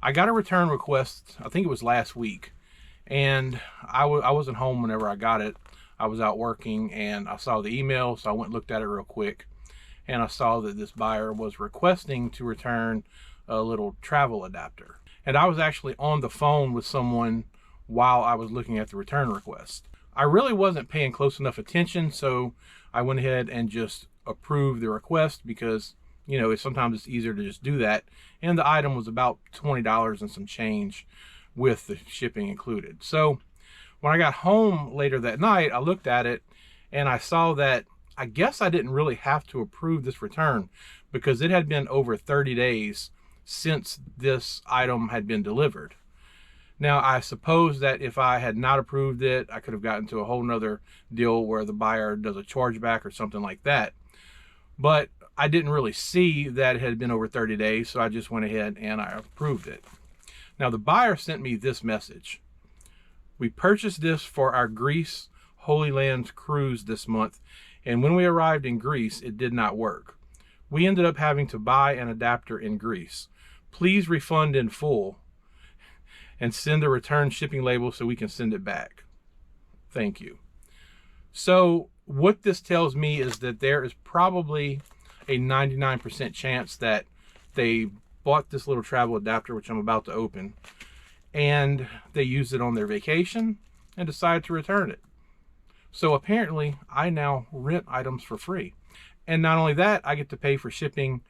I got a return request, I think it was last week, and I wasn't home whenever I got it. I was out working and I saw the email, so I went and looked at it real quick, and I saw that this buyer was requesting to return a little travel adapter. And I was actually on the phone with someone while I was looking at the return request. I really wasn't paying close enough attention, so I went ahead and just approved the request because, you know, sometimes it's easier to just do that. And the item was about $20 and some change with the shipping included. So when I got home later that night, I looked at it and I saw that I guess I didn't really have to approve this return because it had been over 30 days since this item had been delivered. Now, I suppose that if I had not approved it, I could have gotten to a whole nother deal where the buyer does a chargeback or something like that. But I didn't really see that it had been over 30 days, so I just went ahead and I approved it. Now, the buyer sent me this message. We purchased this for our Greece Holy Lands cruise this month, and when we arrived in Greece, it did not work. We ended up having to buy an adapter in Greece. Please refund in full and send a return shipping label so we can send it back. Thank you. So what this tells me is that there is probably a 99% chance that they bought this little travel adapter, which I'm about to open, and they used it on their vacation and decided to return it. So apparently I now rent items for free. And not only that, I get to pay for shipping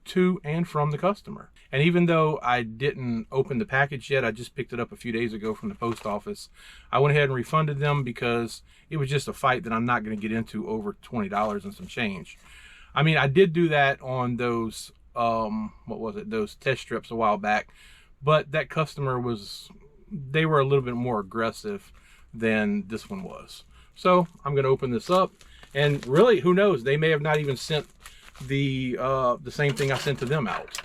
to and from the customer. And even though I didn't open the package yet, I just picked it up a few days ago from the post office, I went ahead and refunded them because it was just a fight that I'm not going to get into over $20 and some change. I mean, I did do that on those, those test strips a while back, but that customer they were a little bit more aggressive than this one was. So I'm going to open this up, and really, who knows, they may have not even sent the same thing I sent to them out.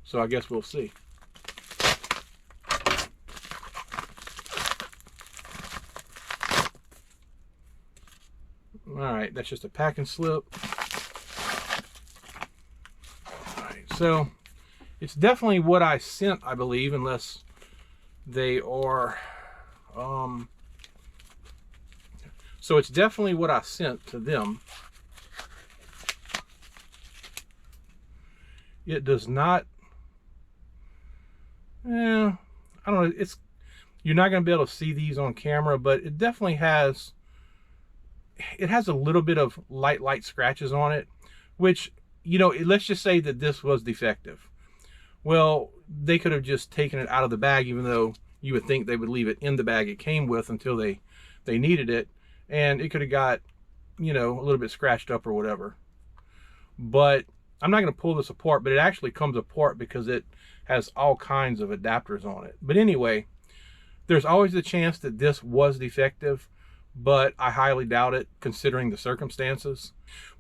So I guess we'll see. All right, that's just a packing slip. All right, so it's definitely what I sent, I believe, unless they are, so it's definitely what I sent to them. It does not, I don't know, you're not going to be able to see these on camera, but it definitely has, it has a little bit of light scratches on it, which, you know, let's just say that this was defective. Well, they could have just taken it out of the bag, even though you would think they would leave it in the bag it came with until they needed it, and it could have got, you know, a little bit scratched up or whatever. But I'm not going to pull this apart, but it actually comes apart because it has all kinds of adapters on it. But anyway, there's always the chance that this was defective, but I highly doubt it considering the circumstances.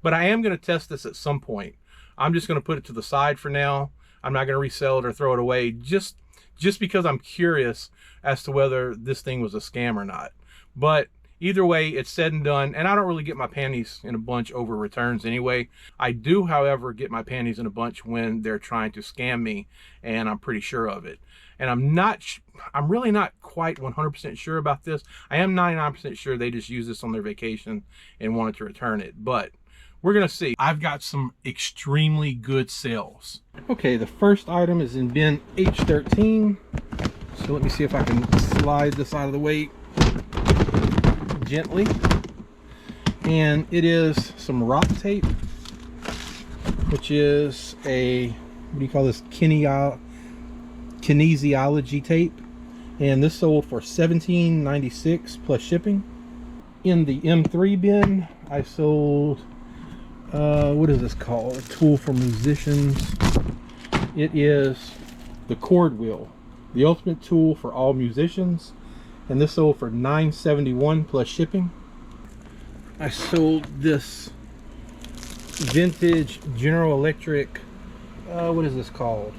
But I am going to test this at some point. I'm just going to put it to the side for now. I'm not going to resell it or throw it away just because I'm curious as to whether this thing was a scam or not. But either way, it's said and done, and I don't really get my panties in a bunch over returns anyway. I do, however, get my panties in a bunch when they're trying to scam me, and I'm pretty sure of it. And I'm really not quite 100% sure about this. I am 99% sure they just used this on their vacation and wanted to return it, but we're gonna see. I've got some extremely good sales. Okay, the first item is in bin H13. So let me see if I can slide this out of the way gently. And it is some rock tape, which is a, what do you call this, kinesiology tape. And this sold for $17.96 plus shipping. In the M3 bin, I sold, what is this called? A tool for musicians. It is the chord wheel, the ultimate tool for all musicians. And this sold for $9.71 plus shipping. I sold this vintage General Electric, what is this called?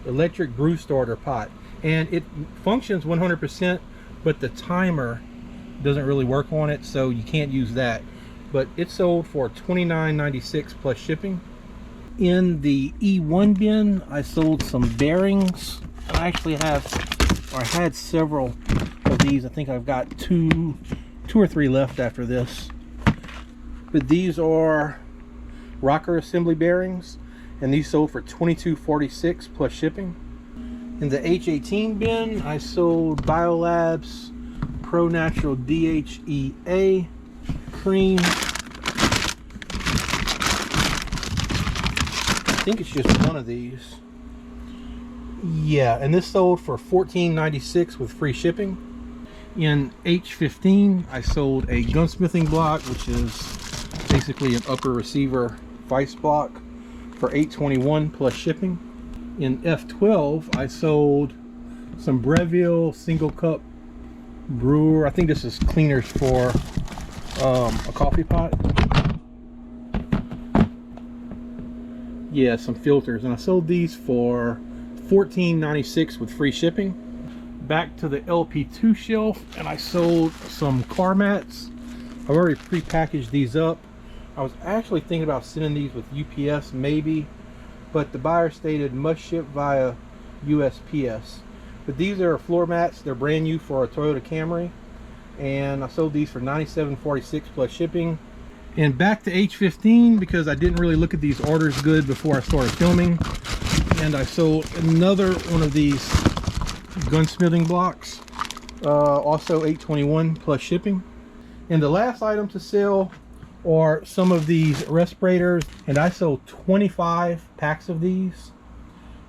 Electric brew starter pot. And it functions 100%, but the timer doesn't really work on it, so you can't use that. But it sold for $29.96 plus shipping. In the E1 bin, I sold some bearings. And I actually have, or I had several of these. I think I've got two or three left after this. But these are rocker assembly bearings, and these sold for $22.46 plus shipping. In the H18 bin, I sold Biolabs Pro Natural DHEA cream. I think it's just one of these. Yeah, and this sold for $14.96 with free shipping. In H15, I sold a gunsmithing block, which is basically an upper receiver vise block, for $8.21 plus shipping. In F12, I sold some Breville single cup brewer. I think this is cleaners for a coffee pot. Yeah, some filters, and I sold these for $14.96 with free shipping. Back to the LP2 shelf, and I sold some car mats. I've already pre-packaged these up. I was actually thinking about sending these with UPS maybe, but the buyer stated must ship via USPS. But these are floor mats. They're brand new for a Toyota Camry, and I sold these for $97.46 plus shipping. And back to H15, because I didn't really look at these orders good before I started filming, and I sold another one of these gunsmithing blocks, also $8.21 plus shipping. And the last item to sell are some of these respirators, and I sold 25 packs of these,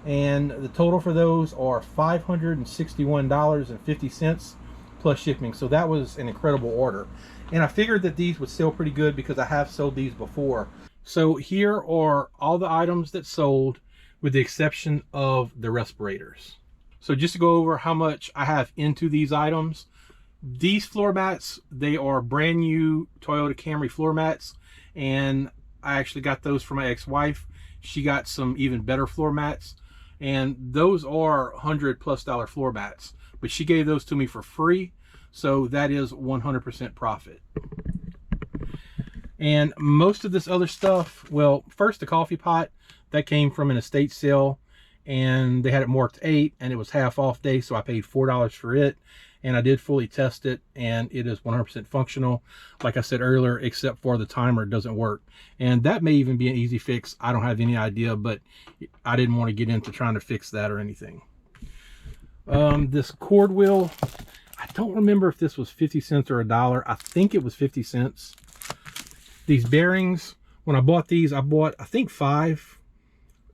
and the total for those are $561.50 plus shipping. So that was an incredible order, and I figured that these would sell pretty good because I have sold these before. So here are all the items that sold, with the exception of the respirators. So just to go over how much I have into these items, these floor mats, they are brand new Toyota Camry floor mats, and I actually got those for my ex-wife. She got some even better floor mats, and those are $100+ floor mats, but she gave those to me for free, so that is 100% profit. And most of this other stuff, well, first the coffee pot, that came from an estate sale, and they had it marked 8, and it was half off day, so I paid $4 for it. And I did fully test it, and it is 100% functional, like I said earlier, except for the timer doesn't work. And that may even be an easy fix. I don't have any idea, but I didn't want to get into trying to fix that or anything. This cord wheel, I don't remember if this was 50 cents or $1. I think it was 50 cents. These bearings, when I bought these, I bought, I think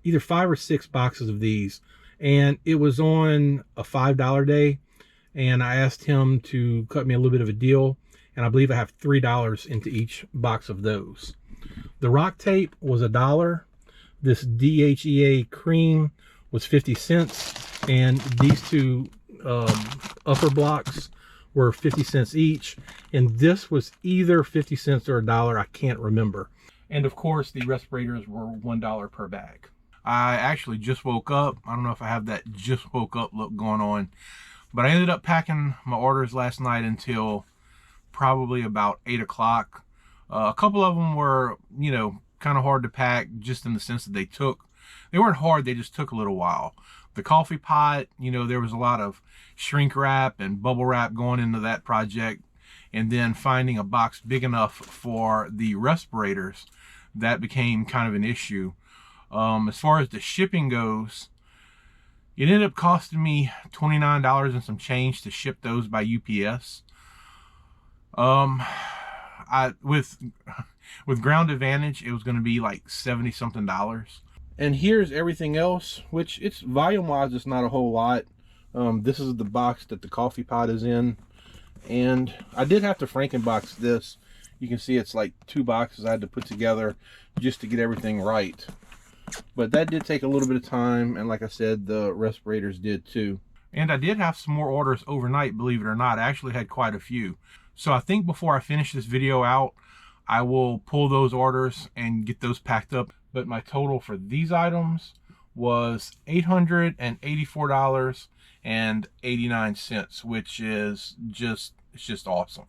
either 5 or 6 boxes of these, and it was on a $5 day. And I asked him to cut me a little bit of a deal, and I believe I have $3 into each box of those. The rock tape was $1. This DHEA cream was 50 cents, and these two upper blocks were 50 cents each, and this was either 50 cents or $1. I can't remember. And of course, the respirators were $1 per bag. I actually just woke up. I don't know if I have that just woke up look going on, but I ended up packing my orders last night until probably about 8 o'clock. A couple of them were, you know, kind of hard to pack, just in the sense that they weren't hard, they just took a little while. The coffee pot, you know, there was a lot of shrink wrap and bubble wrap going into that project. And then finding a box big enough for the respirators, that became kind of an issue. As far as the shipping goes, it ended up costing me $29 and some change to ship those by UPS. With Ground Advantage, it was going to be like $70 something. And here's everything else, which it's volume-wise, it's not a whole lot. This is the box that the coffee pot is in, and I did have to Frankenbox this. You can see it's like 2 boxes I had to put together just to get everything right. But that did take a little bit of time, and like I said, the respirators did too. And I did have some more orders overnight, believe it or not. I actually had quite a few. So I think before I finish this video out, I will pull those orders and get those packed up. But my total for these items was $884.89, which is just awesome.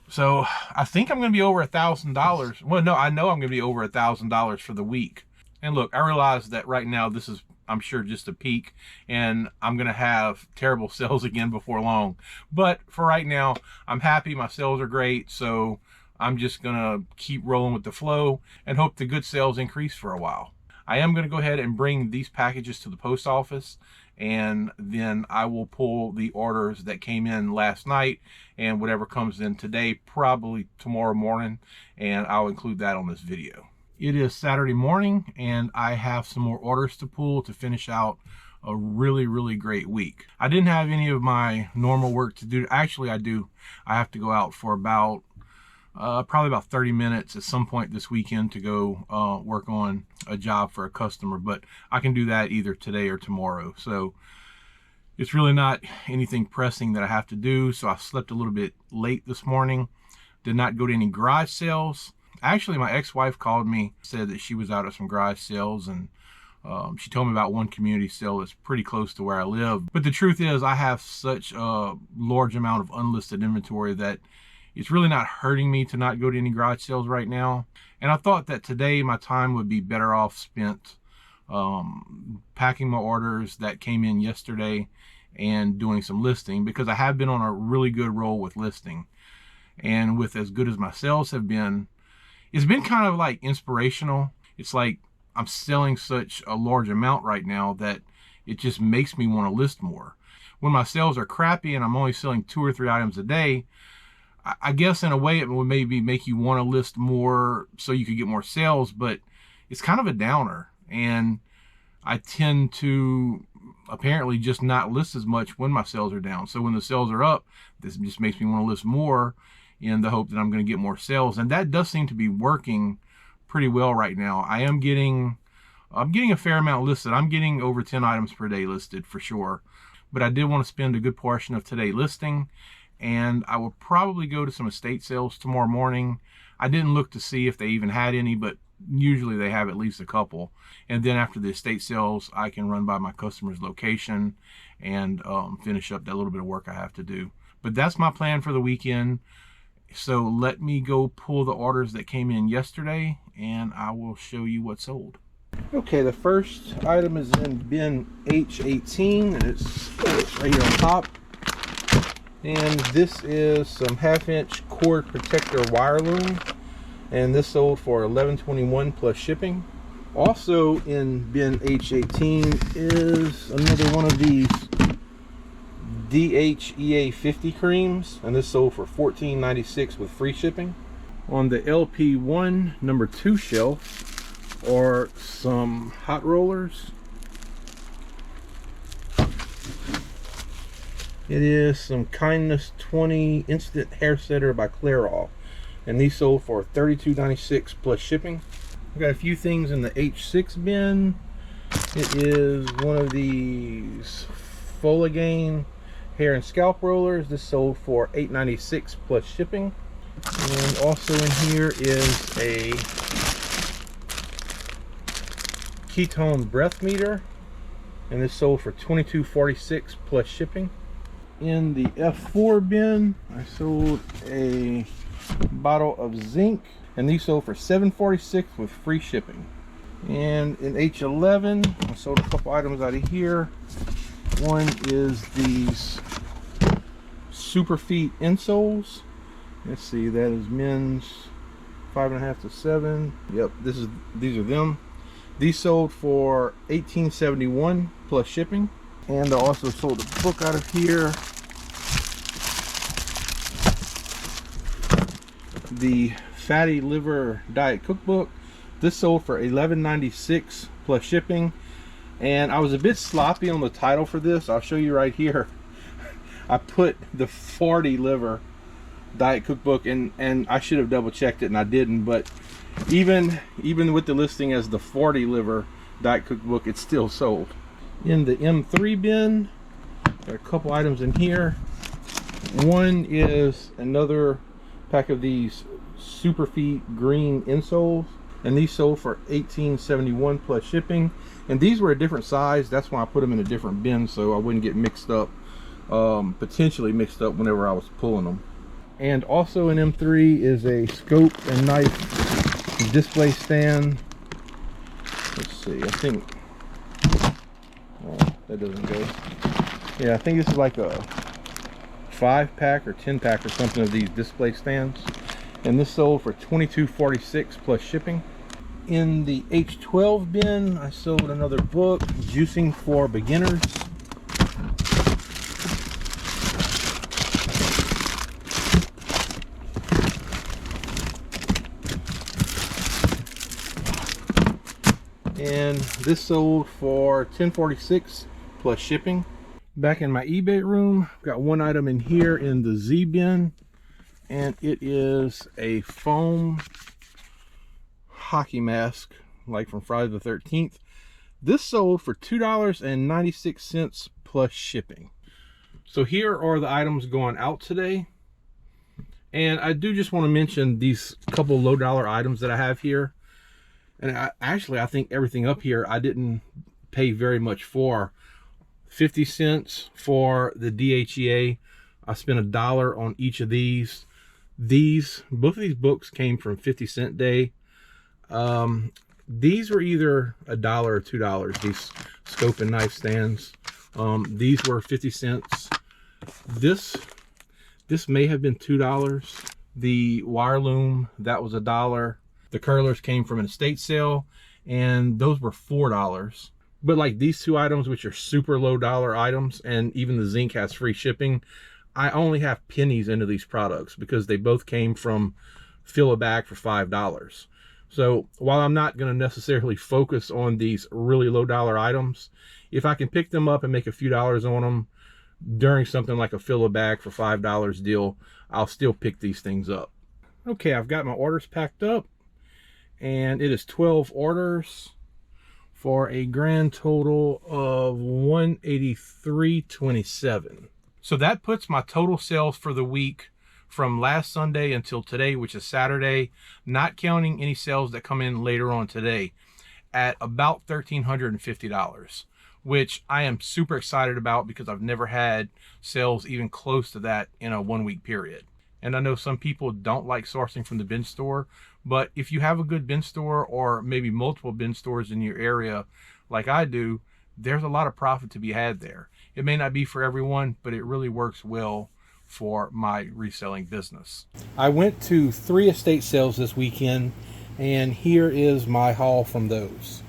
So I think I'm going to be over $1,000. Well, no, I know I'm going to be over $1,000 for the week. And look, I realize that right now this is I'm sure just a peak, and I'm gonna have terrible sales again before long. But for right now, I'm happy. My sales are great, so I'm just gonna keep rolling with the flow and hope the good sales increase for a while. I am gonna go ahead and bring these packages to the post office, and then I will pull the orders that came in last night and whatever comes in today, probably tomorrow morning, and I'll include that on this video. It is Saturday morning, and I have some more orders to pull to finish out a really great week. I didn't have any of my normal work to do. Actually, I do. I have to go out for about probably about 30 minutes at some point this weekend to go work on a job for a customer, but I can do that either today or tomorrow. So it's really not anything pressing that I have to do. So I slept a little bit late this morning, did not go to any garage sales. Actually, my ex-wife called me, said that she was out at some garage sales, and she told me about one community sale that's pretty close to where I live. But the truth is, I have such a large amount of unlisted inventory that it's really not hurting me to not go to any garage sales right now. And I thought that today my time would be better off spent packing my orders that came in yesterday and doing some listing, because I have been on a really good roll with listing. And with as good as my sales have been, it's been kind of like inspirational. It's like I'm selling such a large amount right now that it just makes me want to list more. When my sales are crappy and I'm only selling 2 or 3 items a day, I guess in a way it would maybe make you want to list more so you could get more sales, but it's kind of a downer. And I tend to apparently just not list as much when my sales are down. So when the sales are up, this just makes me want to list more in the hope that I'm going to get more sales. And that does seem to be working pretty well right now. I'm getting a fair amount listed. I'm getting over 10 items per day listed for sure. But I did want to spend a good portion of today listing, and I will probably go to some estate sales tomorrow morning. I didn't look to see if they even had any, but usually they have at least a couple. And then after the estate sales, I can run by my customer's location and finish up that little bit of work I have to do. But that's my plan for the weekend. So let me go pull the orders that came in yesterday, and I will show you what's sold. Okay, the first item is in bin H18, and it's right here on top. And this is some 1/2-inch cord protector wire loom, and this sold for $11.21 plus shipping. Also in bin H18 is another one of these DHEA 50 creams, and this sold for $14.96 with free shipping. On the LP1 number 2 shelf are some hot rollers. It is some Kindness 20 Instant Hair Setter by Clairol, and these sold for $32.96 plus shipping. I've got a few things in the H6 bin. It is one of these Foligain hair and scalp rollers. This sold for $8.96 plus shipping. And also in here is a ketone breath meter, and this sold for $22.46 plus shipping. In the F4 bin, I sold a bottle of zinc, and these sold for $7.46 with free shipping. And in H11, I sold a couple items out of here. One is these Superfeet insoles. Let's see, that is men's 5.5 to 7. Yep, these are them. These sold for $18.71 plus shipping. And I also sold a book out of here. The Fatty Liver Diet Cookbook. This sold for $11.96 plus shipping. And I was a bit sloppy on the title for this. I'll show you right here. I put the 40 Liver Diet Cookbook, and I should have double checked it, and I didn't. But even with the listing as the 40 Liver Diet Cookbook, it's still sold. In the M3 bin, there are a couple items in here. One is another pack of these Superfeet green insoles, and these sold for $18.71 plus shipping. And these were a different size. That's why I put them in a different bin, so I wouldn't get mixed up, potentially mixed up whenever I was pulling them. And also in M3 is a scope and knife display stand. Let's see, I think Oh, that doesn't go. Yeah, I think this is like a 5-pack or 10-pack or something of these display stands. And this sold for $22.46 plus shipping. In the H12 bin, I sold another book, Juicing for Beginners. And this sold for $10.46 plus shipping. Back in my eBay room, got one item in here in the Z bin, and it is a foam hockey mask, like from Friday the 13th. This sold for $2.96 plus shipping. So here are the items going out today. And I do just want to mention these couple low dollar items that I have here. And I think everything up here I didn't pay very much for. 50 cents for the DHEA. I spent $1 on each of these. Both of these books came from 50 Cent Day. These were either $1 or $2, these scope and knife stands. These were 50 cents. This may have been $2. The wire loom, that was $1. The curlers came from an estate sale, and those were $4. But like these two items, which are super low dollar items, and even the zinc has free shipping, I only have pennies into these products because they both came from fill a bag for $5. So while I'm not going to necessarily focus on these really low dollar items, if I can pick them up and make a few dollars on them during something like a fill a bag for $5 deal, I'll still pick these things up. Okay, I've got my orders packed up, and it is 12 orders for a grand total of $183.27. So that puts my total sales for the week from last Sunday until today, which is Saturday, not counting any sales that come in later on today, at about $1,350, which I am super excited about because I've never had sales even close to that in a 1 week period. And I know some people don't like sourcing from the bin store, but if you have a good bin store or maybe multiple bin stores in your area like I do, there's a lot of profit to be had there. It may not be for everyone, but it really works well for my reselling business. I went to 3 estate sales this weekend, and here is my haul from those.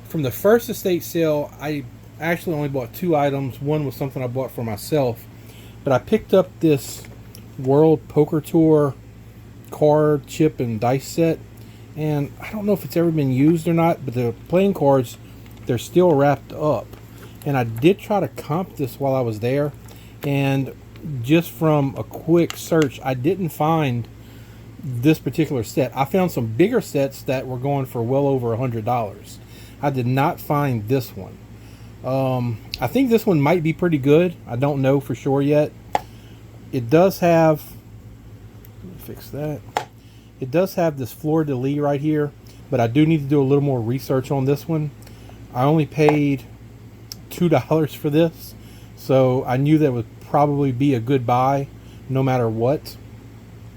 From the first estate sale, I actually only bought 2 items. One was something I bought for myself, but I picked up this World Poker Tour card, chip, and dice set, and I don't know if it's ever been used or not, but the playing cards, they're still wrapped up. And I did try to comp this while I was there, and just from a quick search, I didn't find this particular set. I found some bigger sets that were going for well over $100. I did not find this one. I think this one might be pretty good. I don't know for sure yet. It does have, let me fix that. It does have this fleur-de-lis right here, but I do need to do a little more research on this one. I only paid $2 for this, so I knew that would probably be a good buy no matter what.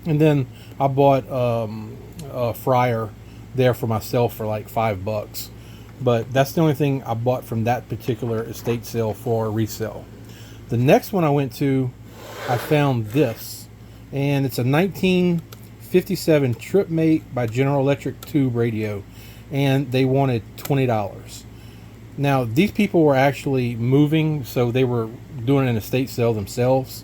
And then I bought a fryer there for myself for like $5, but that's the only thing I bought from that particular estate sale for resale. The next one I went to, I found this, and it's a 1957 Tripmate by General Electric tube radio, and they wanted $20. Now, these people were actually moving, so they were doing an estate sale themselves,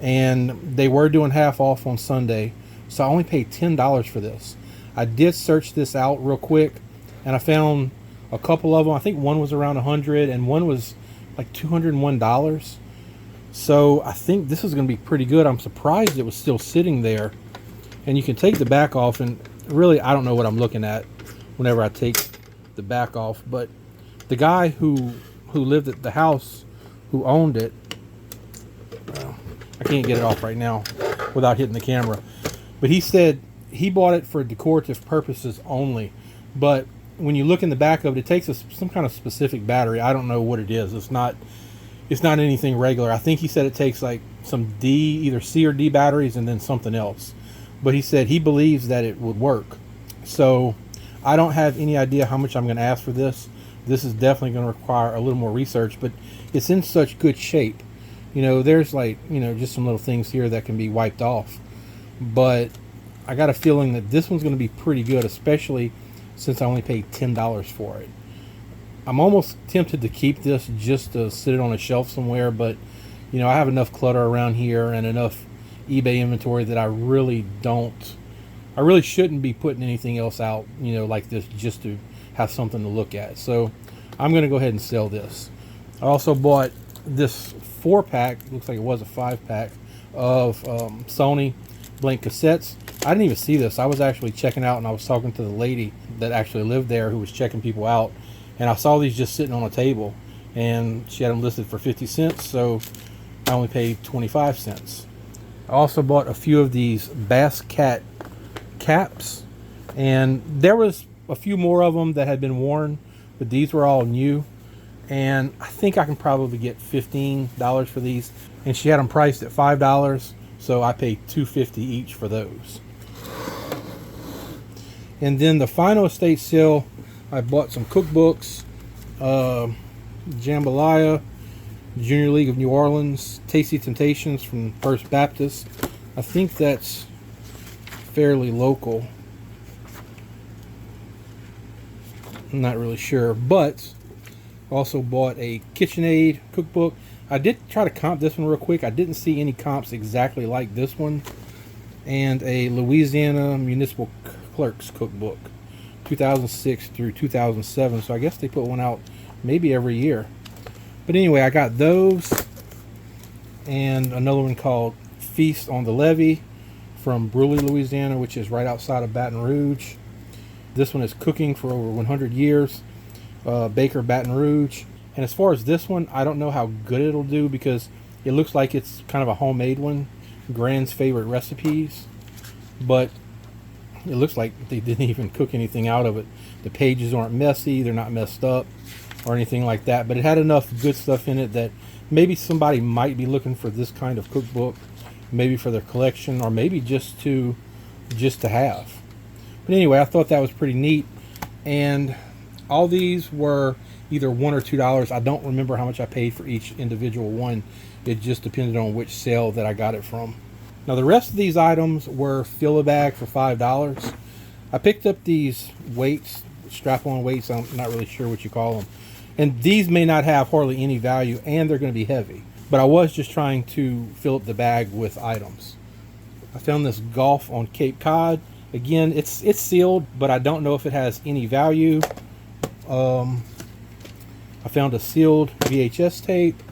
and they were doing half off on Sunday, so I only paid $10 for this. I did search this out real quick, and I found a couple of them. I think one was around $100, and one was like $201. So I think this is going to be pretty good. I'm surprised it was still sitting there. And you can take the back off, and really I don't know what I'm looking at whenever I take the back off, but the guy who lived at the house, who owned it, I can't get it off right now without hitting the camera, but he said he bought it for decorative purposes only. But when you look in the back of it, it takes some kind of specific battery. I don't know what it is. It's not anything regular. I think he said it takes like some either C or D batteries and then something else. But he said he believes that it would work. So I don't have any idea how much I'm going to ask for this, this is definitely going to require a little more research, but it's in such good shape. You know, there's like, you know, just some little things here that can be wiped off, but I got a feeling that this one's going to be pretty good, especially since I only paid $10 for it. I'm almost tempted to keep this just to sit it on a shelf somewhere, but you know, I have enough clutter around here and enough eBay inventory that I really shouldn't be putting anything else out, you know, like this just to have something to look at. So I'm going to go ahead and sell this. I also bought this 4-pack, looks like it was a 5-pack, of Sony blank cassettes. I didn't even see this. I was actually checking out and I was talking to the lady that actually lived there who was checking people out. And I saw these just sitting on a table, and she had them listed for 50 cents, so I only paid 25 cents. I also bought a few of these Bass Cat caps, and there was a few more of them that had been worn, but these were all new, and I think I can probably get $15 for these, and she had them priced at $5, so I paid $2.50 each for those. And then the final estate sale, I bought some cookbooks, Jambalaya, Junior League of New Orleans, Tasty Temptations from First Baptist. I think that's fairly local. I'm not really sure, but also bought a KitchenAid cookbook. I did try to comp this one real quick. I didn't see any comps exactly like this one. And a Louisiana Municipal Clerks cookbook, 2006 through 2007. So I guess they put one out maybe every year. But anyway, I got those, and another one called Feast on the Levee from Bruley, Louisiana, which is right outside of Baton Rouge. This one is Cooking for Over 100 Years, Baker, Baton Rouge. And as far as this one, I don't know how good it'll do because it looks like it's kind of a homemade one, Grand's Favorite Recipes, but it looks like they didn't even cook anything out of it. The pages aren't messy, they're not messed up or anything like that, but it had enough good stuff in it that maybe somebody might be looking for this kind of cookbook, maybe for their collection, or maybe just to have. But anyway, I thought that was pretty neat, and all these were either $1 or $2. I don't remember how much I paid for each individual one. It just depended on which sale that I got it from. Now the rest of these items were Fill-A-Bag for $5. I picked up these weights, strap-on weights, I'm not really sure what you call them. And these may not have hardly any value, and they're going to be heavy. But I was just trying to fill up the bag with items. I found this Golf on Cape Cod. Again, it's sealed, but I don't know if it has any value. I found a sealed VHS tape.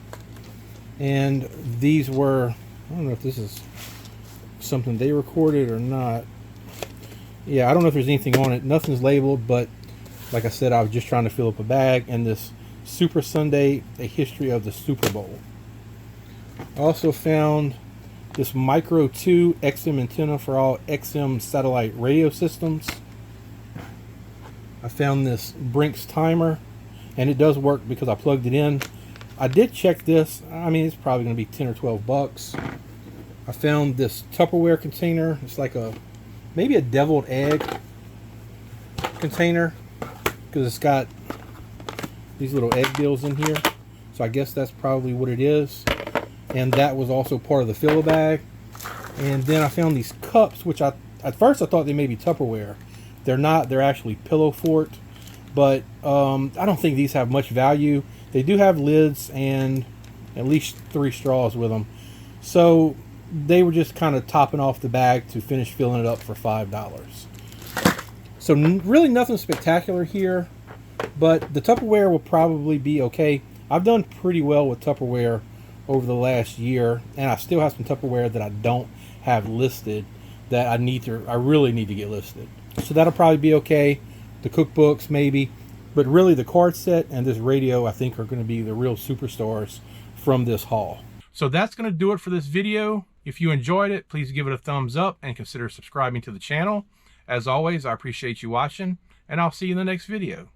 And these were, I don't know if this is something they recorded or not. Yeah, I don't know if there's anything on it. Nothing's labeled, but like I said, I was just trying to fill up a bag. And this Super Sunday, A History of the Super Bowl. I also found this Micro 2 XM antenna for all XM satellite radio systems. I found this Brinks timer, and it does work because I plugged it in. I did check this. I mean, it's probably going to be 10 or 12 bucks. I found this Tupperware container. It's like maybe a deviled egg container because it's got these little egg deals in here. So I guess that's probably what it is. And that was also part of the Fill-A-Bag. And then I found these cups, which at first I thought they may be Tupperware. They're not. They're actually Pillow Fort. But I don't think these have much value. They do have lids and at least 3 straws with them. So they were just kind of topping off the bag to finish filling it up for $5. So really nothing spectacular here, but the Tupperware will probably be okay. I've done pretty well with Tupperware over the last year, and I still have some Tupperware that I don't have listed that I really need to get listed. So that'll probably be okay. The cookbooks maybe, but really the card set and this radio I think are going to be the real superstars from this haul. So that's going to do it for this video. If you enjoyed it, please give it a thumbs up and consider subscribing to the channel. As always, I appreciate you watching, and I'll see you in the next video.